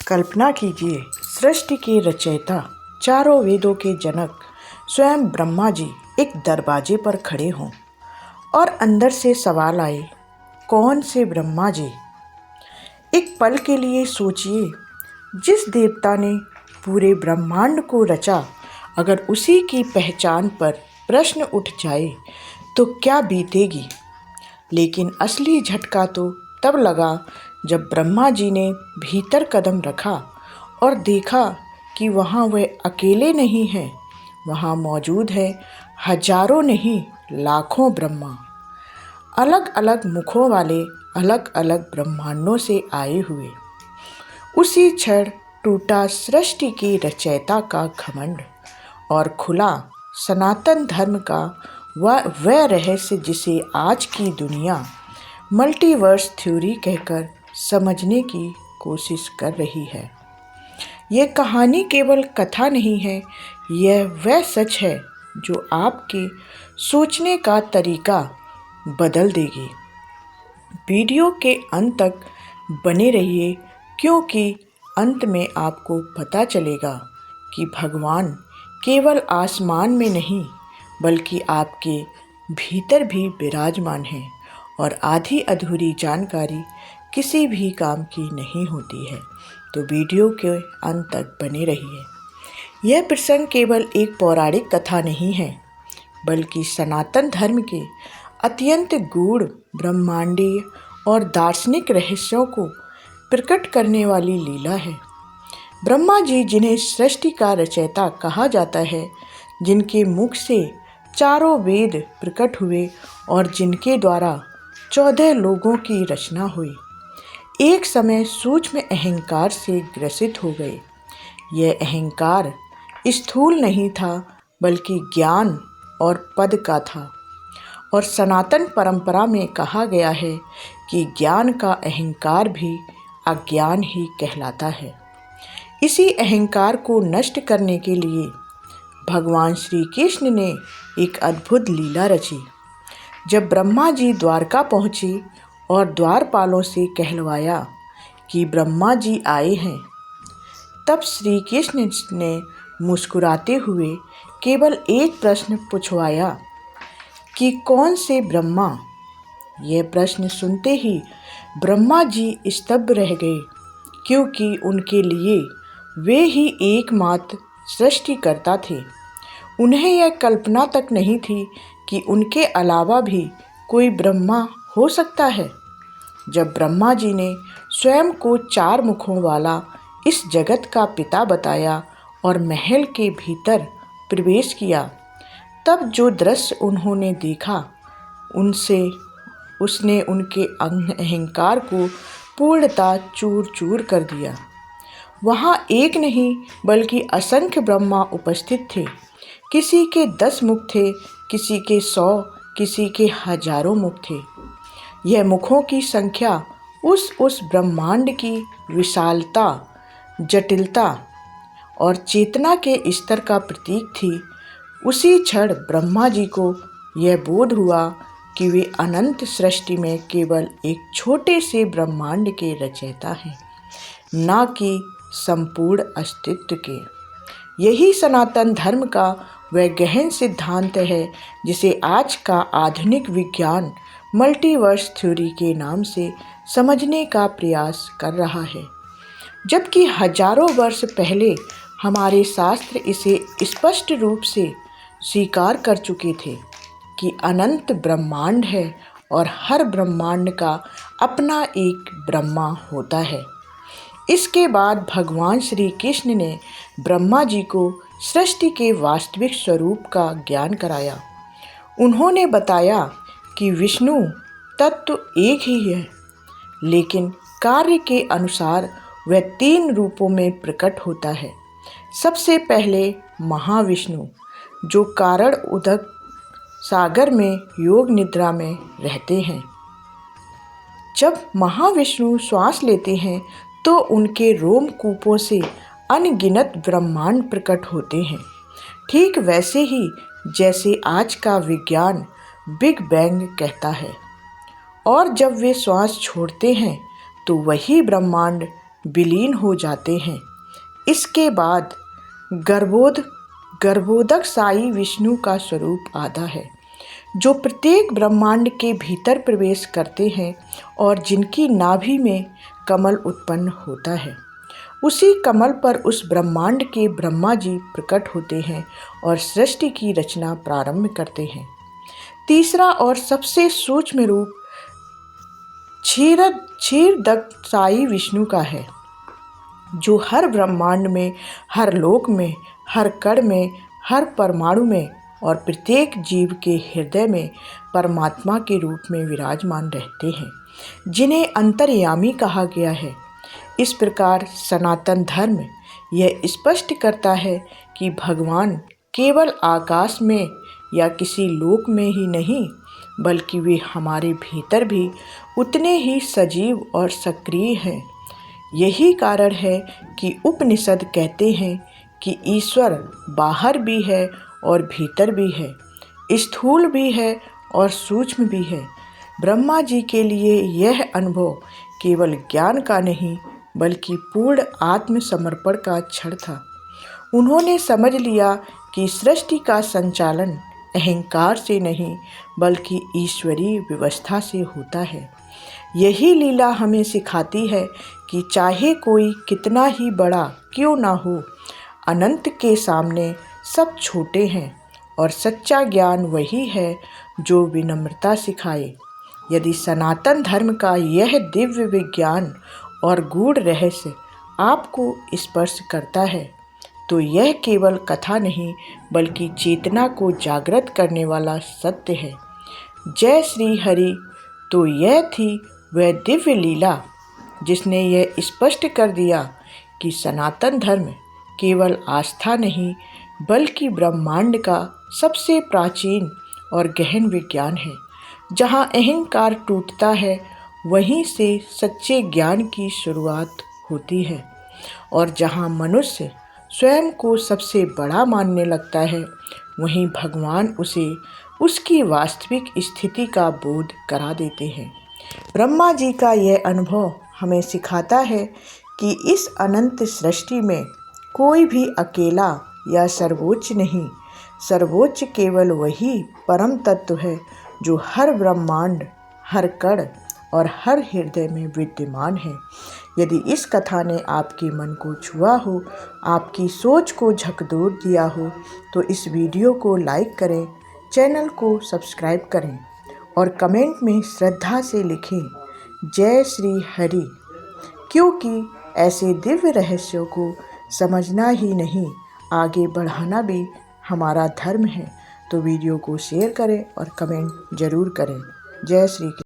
कल्पना कीजिए, सृष्टि के रचयिता, चारों वेदों के जनक स्वयं ब्रह्मा जी एक दरवाजे पर खड़े हों और अंदर से सवाल आए, कौन से ब्रह्मा जी? एक पल के लिए सोचिए, जिस देवता ने पूरे ब्रह्मांड को रचा, अगर उसी की पहचान पर प्रश्न उठ जाए तो क्या बीतेगी। लेकिन असली झटका तो तब लगा जब ब्रह्मा जी ने भीतर कदम रखा और देखा कि वहाँ वह अकेले नहीं हैं, वहाँ मौजूद है हजारों नहीं लाखों ब्रह्मा, अलग अलग मुखों वाले, अलग अलग ब्रह्मांडों से आए हुए। उसी क्षण टूटा सृष्टि के रचयिता का घमंड और खुला सनातन धर्म का वह रहस्य जिसे आज की दुनिया मल्टीवर्स थ्योरी कहकर समझने की कोशिश कर रही है। यह कहानी केवल कथा नहीं है, यह वह सच है जो आपके सोचने का तरीका बदल देगी। वीडियो के अंत तक बने रहिए, क्योंकि अंत में आपको पता चलेगा कि भगवान केवल आसमान में नहीं बल्कि आपके भीतर भी विराजमान है और आधी अधूरी जानकारी किसी भी काम की नहीं होती है। तो वीडियो के अंत तक बने रहिए। यह प्रसंग केवल एक पौराणिक कथा नहीं है, बल्कि सनातन धर्म के अत्यंत गूढ़, ब्रह्मांडीय और दार्शनिक रहस्यों को प्रकट करने वाली लीला है। ब्रह्मा जी, जिन्हें सृष्टि का रचयिता कहा जाता है, जिनके मुख से चारों वेद प्रकट हुए और जिनके द्वारा 14 लोगों की रचना हुई, एक समय सूक्ष्म अहंकार से ग्रसित हो गए। यह अहंकार स्थूल नहीं था, बल्कि ज्ञान और पद का था। और सनातन परंपरा में कहा गया है कि ज्ञान का अहंकार भी अज्ञान ही कहलाता है। इसी अहंकार को नष्ट करने के लिए भगवान श्री कृष्ण ने एक अद्भुत लीला रची। जब ब्रह्मा जी द्वारका पहुँचे और द्वारपालों से कहलवाया कि ब्रह्मा जी आए हैं, तब श्री कृष्ण ने मुस्कुराते हुए केवल एक प्रश्न पूछवाया कि कौन से ब्रह्मा। यह प्रश्न सुनते ही ब्रह्मा जी स्तब्ध रह गए, क्योंकि उनके लिए वे ही एकमात्र सृष्टिकर्ता थे। उन्हें यह कल्पना तक नहीं थी कि उनके अलावा भी कोई ब्रह्मा हो सकता है। जब ब्रह्मा जी ने स्वयं को 4 मुखों वाला इस जगत का पिता बताया और महल के भीतर प्रवेश किया, तब जो दृश्य उन्होंने देखा, उसने उनके अहंकार को पूर्णतः चूर चूर कर दिया। वहाँ एक नहीं बल्कि असंख्य ब्रह्मा उपस्थित थे। किसी के 10 मुख थे, किसी के 100, किसी के हजारों मुख थे। यह मुखों की संख्या उस ब्रह्मांड की विशालता, जटिलता और चेतना के स्तर का प्रतीक थी। उसी क्षण ब्रह्मा जी को यह बोध हुआ कि वे अनंत सृष्टि में केवल एक छोटे से ब्रह्मांड के रचयिता हैं, न कि संपूर्ण अस्तित्व के। यही सनातन धर्म का वह गहन सिद्धांत है जिसे आज का आधुनिक विज्ञान मल्टीवर्स थ्योरी के नाम से समझने का प्रयास कर रहा है, जबकि हजारों वर्ष पहले हमारे शास्त्र इसे स्पष्ट रूप से स्वीकार कर चुके थे कि अनंत ब्रह्मांड है और हर ब्रह्मांड का अपना एक ब्रह्मा होता है। इसके बाद भगवान श्री कृष्ण ने ब्रह्मा जी को सृष्टि के वास्तविक स्वरूप का ज्ञान कराया। उन्होंने बताया कि विष्णु तत्व एक ही है, लेकिन कार्य के अनुसार वह 3 रूपों में प्रकट होता है। सबसे पहले महाविष्णु, जो कारण उदक सागर में योग निद्रा में रहते हैं। जब महाविष्णु श्वास लेते हैं तो उनके रोमकूपों से अनगिनत ब्रह्मांड प्रकट होते हैं, ठीक वैसे ही जैसे आज का विज्ञान बिग बैंग कहता है। और जब वे श्वास छोड़ते हैं तो वही ब्रह्मांड विलीन हो जाते हैं। इसके बाद गर्भोदक साई विष्णु का स्वरूप आता है, जो प्रत्येक ब्रह्मांड के भीतर प्रवेश करते हैं और जिनकी नाभि में कमल उत्पन्न होता है। उसी कमल पर उस ब्रह्मांड के ब्रह्मा जी प्रकट होते हैं और सृष्टि की रचना प्रारंभ करते हैं। तीसरा और सबसे सूक्ष्म रूप क्षीरदक साई विष्णु का है, जो हर ब्रह्मांड में, हर लोक में, हर कण में, हर परमाणु में और प्रत्येक जीव के हृदय में परमात्मा के रूप में विराजमान रहते हैं, जिन्हें अंतर्यामी कहा गया है। इस प्रकार सनातन धर्म यह स्पष्ट करता है कि भगवान केवल आकाश में या किसी लोक में ही नहीं, बल्कि वे हमारे भीतर भी उतने ही सजीव और सक्रिय हैं। यही कारण है कि उपनिषद कहते हैं कि ईश्वर बाहर भी है और भीतर भी है, स्थूल भी है और सूक्ष्म भी है। ब्रह्मा जी के लिए यह अनुभव केवल ज्ञान का नहीं, बल्कि पूर्ण आत्मसमर्पण का क्षण था। उन्होंने समझ लिया कि सृष्टि का संचालन अहंकार से नहीं, बल्कि ईश्वरीय व्यवस्था से होता है। यही लीला हमें सिखाती है कि चाहे कोई कितना ही बड़ा क्यों ना हो, अनंत के सामने सब छोटे हैं और सच्चा ज्ञान वही है जो विनम्रता सिखाए। यदि सनातन धर्म का यह दिव्य विज्ञान और गूढ़ रहस्य आपको स्पर्श करता है, तो यह केवल कथा नहीं, बल्कि चेतना को जागृत करने वाला सत्य है। जय श्री हरि। तो यह थी वह दिव्य लीला जिसने यह स्पष्ट कर दिया कि सनातन धर्म केवल आस्था नहीं, बल्कि ब्रह्मांड का सबसे प्राचीन और गहन विज्ञान है। जहाँ अहंकार टूटता है, वहीं से सच्चे ज्ञान की शुरुआत होती है, और जहाँ मनुष्य स्वयं को सबसे बड़ा मानने लगता है, वहीं भगवान उसे उसकी वास्तविक स्थिति का बोध करा देते हैं। ब्रह्मा जी का यह अनुभव हमें सिखाता है कि इस अनंत सृष्टि में कोई भी अकेला या सर्वोच्च नहीं, सर्वोच्च केवल वही परम तत्व है जो हर ब्रह्मांड, हर कण और हर हृदय में विद्यमान है। यदि इस कथा ने आपके मन को छुआ हो, आपकी सोच को झकझोर दिया हो, तो इस वीडियो को लाइक करें, चैनल को सब्सक्राइब करें और कमेंट में श्रद्धा से लिखें जय श्री हरि, क्योंकि ऐसे दिव्य रहस्यों को समझना ही नहीं, आगे बढ़ाना भी हमारा धर्म है। तो वीडियो को शेयर करें और कमेंट ज़रूर करें। जय श्री कृष्ण।